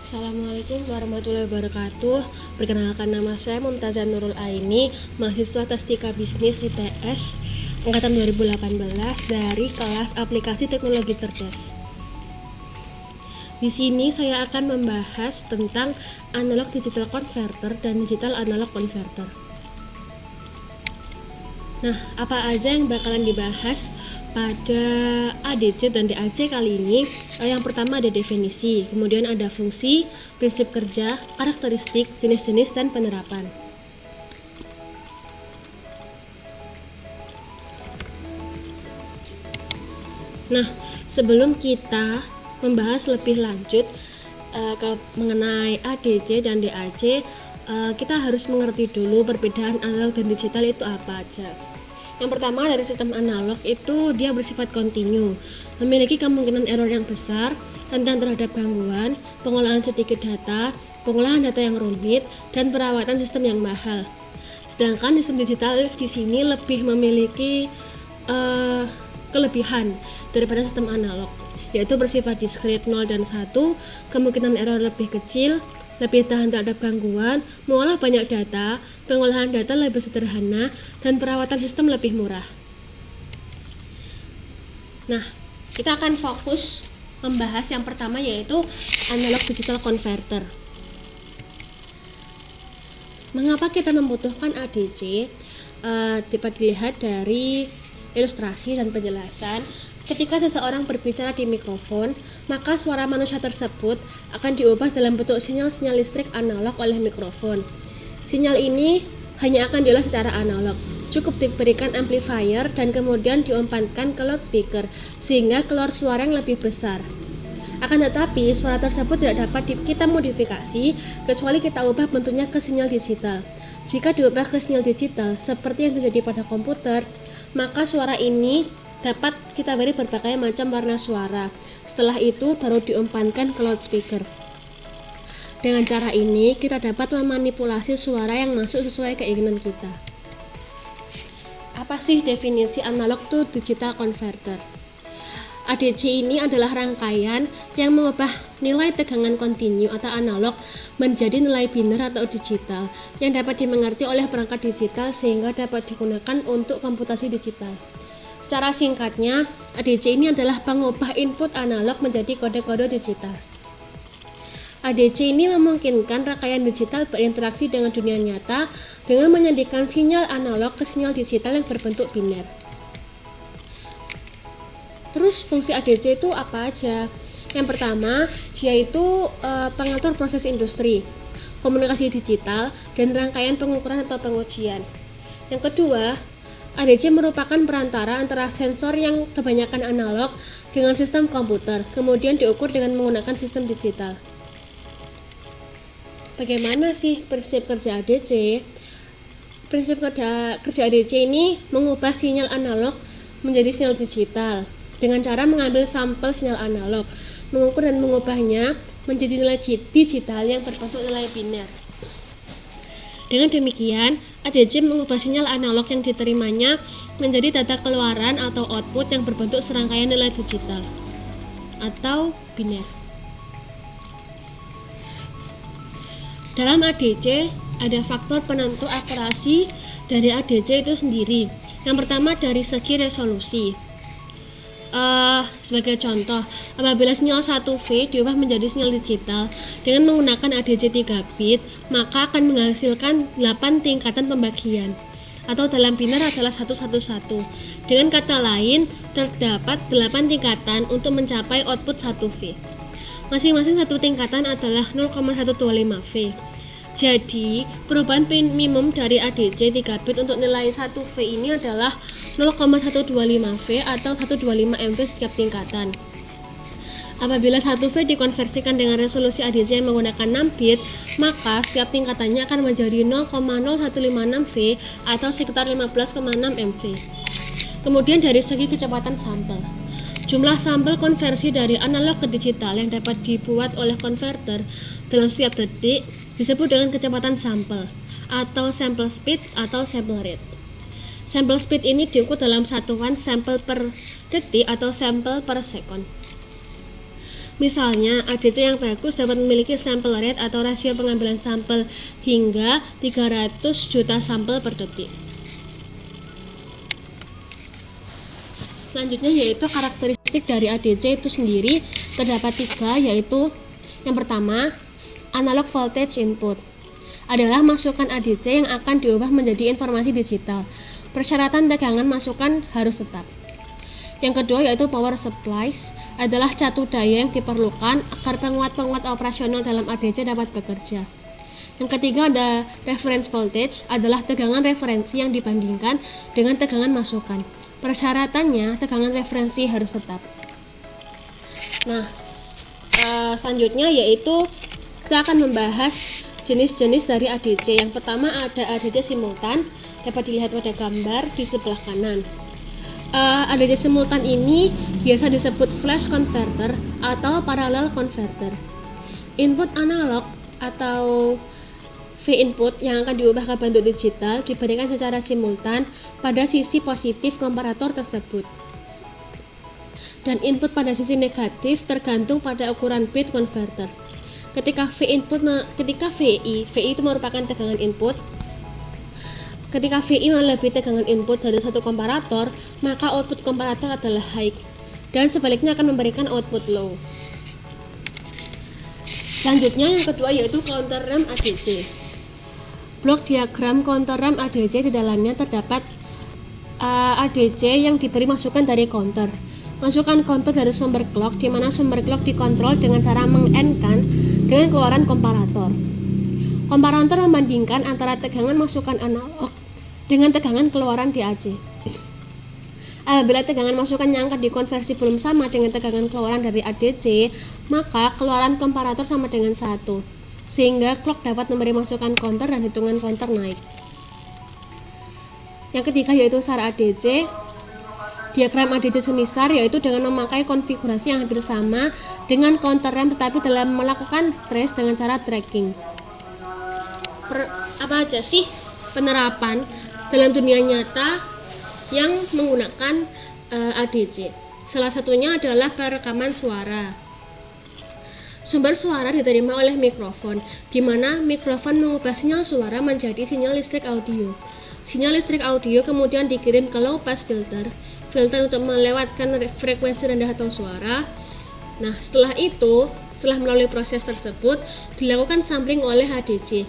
Assalamualaikum warahmatullahi wabarakatuh. Perkenalkan, nama saya Mumtazah Nurul Aini, mahasiswa Tastika Bisnis ITS angkatan 2018 dari kelas Aplikasi Teknologi Cerdas. Di sini saya akan membahas tentang analog digital converter dan digital analog converter. Nah, apa aja yang bakalan dibahas pada ADC dan DAC kali ini? Yang pertama ada definisi, kemudian ada fungsi, prinsip kerja, karakteristik, jenis-jenis, dan penerapan. Nah, sebelum kita membahas lebih lanjut mengenai ADC dan DAC, kita harus mengerti dulu perbedaan analog dan digital itu apa aja. Yang pertama, dari sistem analog itu dia bersifat kontinu, memiliki kemungkinan error yang besar, rentan terhadap gangguan, pengolahan sedikit data, pengolahan data yang rumit, dan perawatan sistem yang mahal. Sedangkan sistem digital di sini lebih memiliki kelebihan daripada sistem analog, yaitu bersifat diskret 0 dan 1, kemungkinan error lebih kecil, lebih tahan terhadap gangguan, mengolah banyak data, pengolahan data lebih sederhana, dan perawatan sistem lebih murah. Nah, kita akan fokus membahas yang pertama, yaitu analog digital converter. Mengapa kita membutuhkan ADC? Dapat dilihat dari ilustrasi dan penjelasan. Ketika seseorang berbicara di mikrofon, maka suara manusia tersebut akan diubah dalam bentuk sinyal-sinyal listrik analog oleh mikrofon. Sinyal ini hanya akan diolah secara analog. Cukup diberikan amplifier dan kemudian diumpankan ke loudspeaker sehingga keluar suara yang lebih besar. Akan tetapi, suara tersebut tidak dapat kita modifikasi kecuali kita ubah bentuknya ke sinyal digital. Jika diubah ke sinyal digital seperti yang terjadi pada komputer, maka suara ini dapat kita beri berbagai macam warna suara. Setelah itu baru diumpankan ke loudspeaker. Dengan cara ini kita dapat memanipulasi suara yang masuk sesuai keinginan kita. Apa sih definisi analog to digital converter? ADC ini adalah rangkaian yang mengubah nilai tegangan kontinu atau analog menjadi nilai biner atau digital yang dapat dimengerti oleh perangkat digital sehingga dapat digunakan untuk komputasi digital. Secara singkatnya, ADC ini adalah pengubah input analog menjadi kode-kode digital. ADC ini memungkinkan rangkaian digital berinteraksi dengan dunia nyata dengan menyajikan sinyal analog ke sinyal digital yang berbentuk biner. Terus fungsi ADC itu apa aja? Yang pertama, dia itu pengatur proses industri, komunikasi digital, dan rangkaian pengukuran atau pengujian. Yang kedua, ADC merupakan perantara antara sensor yang kebanyakan analog dengan sistem komputer, kemudian diukur dengan menggunakan sistem digital. Bagaimana sih prinsip kerja ADC? Prinsip kerja ADC ini mengubah sinyal analog menjadi sinyal digital dengan cara mengambil sampel sinyal analog, mengukur dan mengubahnya menjadi nilai digital yang berbentuk nilai biner. Dengan demikian, ADC mengubah sinyal analog yang diterimanya menjadi data keluaran atau output yang berbentuk serangkaian nilai digital atau biner. Dalam ADC, ada faktor penentu akurasi dari ADC itu sendiri. Yang pertama dari segi resolusi. Sebagai contoh, apabila sinyal 1V diubah menjadi sinyal digital dengan menggunakan ADC 3 bit, maka akan menghasilkan 8 tingkatan pembagian atau dalam biner adalah 111. Dengan kata lain, terdapat 8 tingkatan untuk mencapai output 1V. Masing-masing satu tingkatan adalah 0,125V. Jadi, perubahan minimum dari ADC 3 bit untuk nilai 1V ini adalah 0,125V atau 125MV setiap tingkatan. Apabila 1V dikonversikan dengan resolusi ADC yang menggunakan 6 bit, maka setiap tingkatannya akan menjadi 0,0156V atau sekitar 15,6 MV. Kemudian dari segi kecepatan sampel. Jumlah sampel konversi dari analog ke digital yang dapat dibuat oleh konverter dalam setiap detik disebut dengan kecepatan sampel atau sample speed atau sample rate. Sample speed ini diukur dalam satuan sampel per detik atau sampel per second. Misalnya, ADC yang bagus dapat memiliki sample rate atau rasio pengambilan sampel hingga 300 juta sampel per detik. Selanjutnya yaitu karakteristik dari ADC itu sendiri terdapat 3, yaitu yang pertama, analog voltage input adalah masukan ADC yang akan diubah menjadi informasi digital. Persyaratan tegangan masukan harus tetap. Yang kedua yaitu power supplies adalah catu daya yang diperlukan agar penguat-penguat operasional dalam ADC dapat bekerja. Yang ketiga ada reference voltage adalah tegangan referensi yang dibandingkan dengan tegangan masukan. Persyaratannya tegangan referensi harus tetap. Nah, selanjutnya yaitu kita akan membahas jenis-jenis dari ADC. Yang pertama ada ADC simultan, dapat dilihat pada gambar di sebelah kanan. ADC simultan ini biasa disebut flash converter atau parallel converter. Input analog atau V input yang akan diubah ke bentuk digital diberikan secara simultan pada sisi positif komparator tersebut. Dan input pada sisi negatif tergantung pada ukuran bit converter. Ketika VI itu merupakan tegangan input. Ketika VI melebihi tegangan input dari suatu komparator, maka output komparator adalah high dan sebaliknya akan memberikan output low. Selanjutnya yang kedua yaitu counter ramp ADC. Blok diagram counter ramp ADC di dalamnya terdapat ADC yang diberi masukan dari counter. Masukan counter dari sumber clock di mana sumber clock dikontrol dengan cara meng-AND-kan dengan keluaran komparator. Komparator membandingkan antara tegangan masukan analog dengan tegangan keluaran DAC. Apabila tegangan masukan yang akan dikonversi belum sama dengan tegangan keluaran dari ADC, maka keluaran komparator sama dengan 1, sehingga clock dapat memberi masukan counter dan hitungan counter naik. Yang ketiga yaitu SAR ADC. Diagram ADC jenis SAR yaitu dengan memakai konfigurasi yang hampir sama dengan counter ramp tetapi dalam melakukan trace dengan cara tracking. Apa aja sih penerapan dalam dunia nyata yang menggunakan ADC? Salah satunya adalah perekaman suara. Sumber suara diterima oleh mikrofon, di mana mikrofon mengubah sinyal suara menjadi sinyal listrik audio. Sinyal listrik audio kemudian dikirim ke low pass filter untuk melewatkan frekuensi rendah atau suara. Nah, setelah melalui proses tersebut, dilakukan sampling oleh ADC.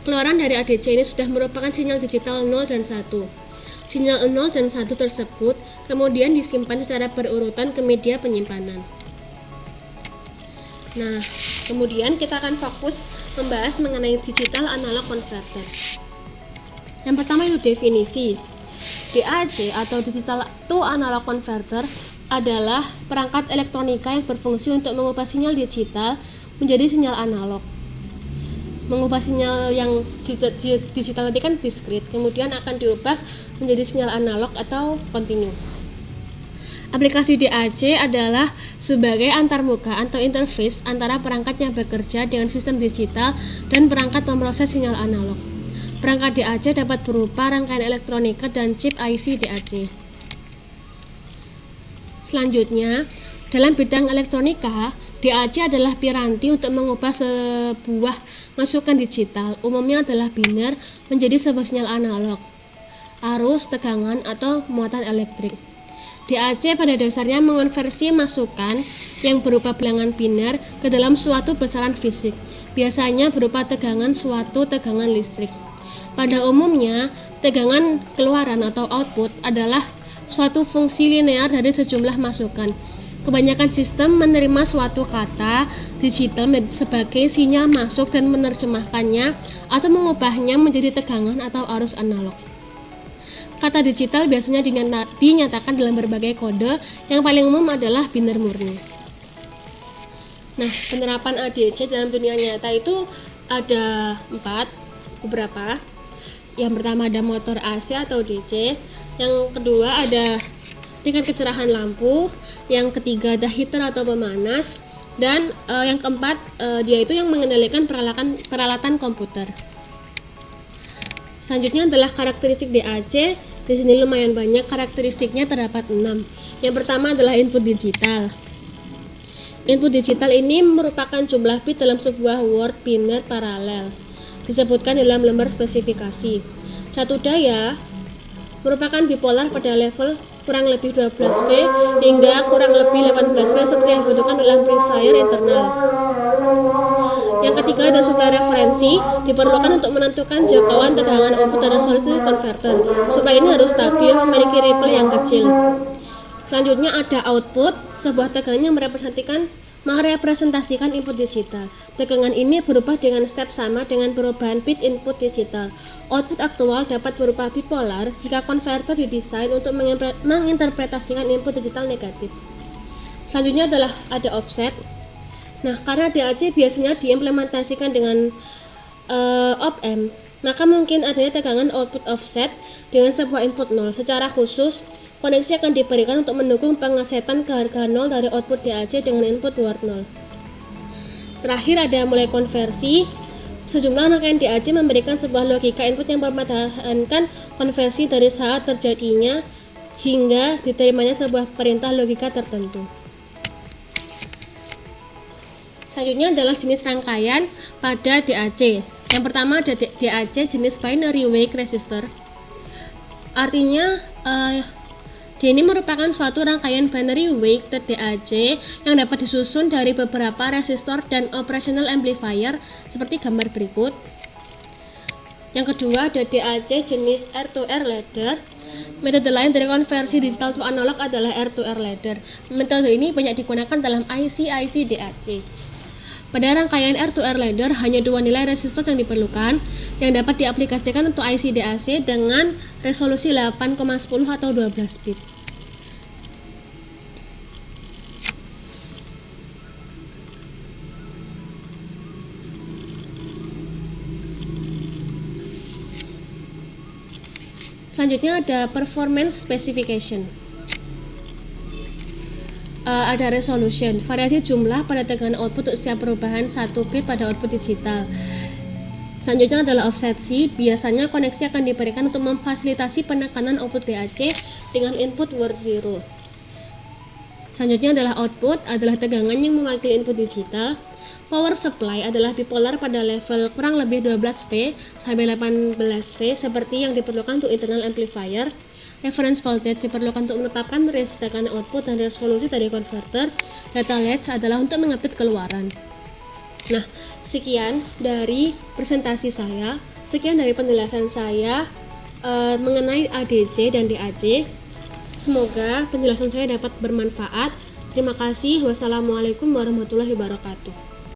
Keluaran dari ADC ini sudah merupakan sinyal digital 0 dan 1. Sinyal 0 dan 1 tersebut kemudian disimpan secara berurutan ke media penyimpanan. Nah, kemudian kita akan fokus membahas mengenai digital analog converter. Yang pertama itu definisi. DAC atau digital to analog converter adalah perangkat elektronika yang berfungsi untuk mengubah sinyal digital menjadi sinyal analog. Mengubah sinyal yang digital tadi kan discrete, kemudian akan diubah menjadi sinyal analog atau kontinu. Aplikasi DAC adalah sebagai antarmuka atau interface antara perangkat yang bekerja dengan sistem digital dan perangkat memproses sinyal analog. Perangkat DAC dapat berupa rangkaian elektronika dan chip IC DAC. Selanjutnya, dalam bidang elektronika, DAC adalah piranti untuk mengubah sebuah masukan digital, umumnya adalah biner, menjadi sebuah sinyal analog, arus, tegangan, atau muatan elektrik. DAC pada dasarnya mengonversi masukan yang berupa bilangan biner ke dalam suatu besaran fisik, biasanya berupa tegangan suatu tegangan listrik. Pada umumnya, tegangan keluaran atau output adalah suatu fungsi linear dari sejumlah masukan. Kebanyakan sistem menerima suatu kata digital sebagai sinyal masuk dan menerjemahkannya atau mengubahnya menjadi tegangan atau arus analog. Kata digital biasanya dinyatakan dalam berbagai kode, yang paling umum adalah biner murni. Nah, penerapan ADC dalam dunia nyata itu ada beberapa. Yang pertama ada motor AC atau DC, yang kedua ada tingkat kecerahan lampu, yang ketiga ada heater atau pemanas, dan yang keempat dia itu yang mengendalikan peralatan komputer. Selanjutnya adalah karakteristik DAC. Di sini lumayan banyak karakteristiknya, terdapat 6. Yang pertama adalah input digital. Input digital ini merupakan jumlah bit dalam sebuah word biner paralel. Disebutkan dalam lembar spesifikasi. Satu daya merupakan bipolar pada level kurang lebih 12V hingga kurang lebih 18V seperti yang dibutuhkan dalam amplifier internal. Yang ketiga ada suplai referensi, diperlukan untuk menentukan jangkauan tegangan output dari resolusi converter. Suplai ini harus stabil, memiliki ripple yang kecil. Selanjutnya ada output, sebuah tegangan yang merepresentasikan input digital. Tegangan ini berubah dengan step sama dengan perubahan bit input digital. Output aktual dapat berupa bipolar jika konverter didesain untuk menginterpretasikan input digital negatif. Selanjutnya adalah ada offset. Nah, karena DAC biasanya diimplementasikan dengan op-amp, maka mungkin adanya tegangan output offset dengan sebuah input 0. Secara khusus, koneksi akan diberikan untuk mendukung pengesetan ke harga 0 dari output DAC dengan input word 0. Terakhir ada mulai konversi. Sejumlah rangkaian DAC memberikan sebuah logika input yang mempertahankan konversi dari saat terjadinya hingga diterimanya sebuah perintah logika tertentu. Selanjutnya adalah jenis rangkaian pada DAC. Yang pertama ada DAC jenis binary wake resistor. Artinya ini merupakan suatu rangkaian binary wake DAC yang dapat disusun dari beberapa resistor dan operational amplifier seperti gambar berikut. Yang kedua ada DAC jenis R2R ladder. Metode lain dari konversi digital to analog adalah R2R ladder. Metode ini banyak digunakan dalam IC DAC. Pada rangkaian R2R ladder hanya dua nilai resistor yang diperlukan yang dapat diaplikasikan untuk IC DAC dengan resolusi 8,10 atau 12 bit. Selanjutnya ada performance specification. Ada resolution, variasi jumlah pada tegangan output untuk setiap perubahan 1 bit pada output digital. Selanjutnya adalah offset C. Biasanya koneksi akan diberikan untuk memfasilitasi penekanan output DAC dengan input word 0. Selanjutnya adalah output, adalah tegangan yang mewakili input digital. Power supply adalah bipolar pada level kurang lebih 12V sampai 18V seperti yang diperlukan untuk internal amplifier. Reference voltage diperlukan untuk menetapkan range tegangan output dan resolusi dari konverter. Data latch adalah untuk mengupdate keluaran. Nah, sekian dari presentasi saya. Sekian dari penjelasan saya mengenai ADC dan DAC. Semoga penjelasan saya dapat bermanfaat. Terima kasih. Wassalamualaikum warahmatullahi wabarakatuh.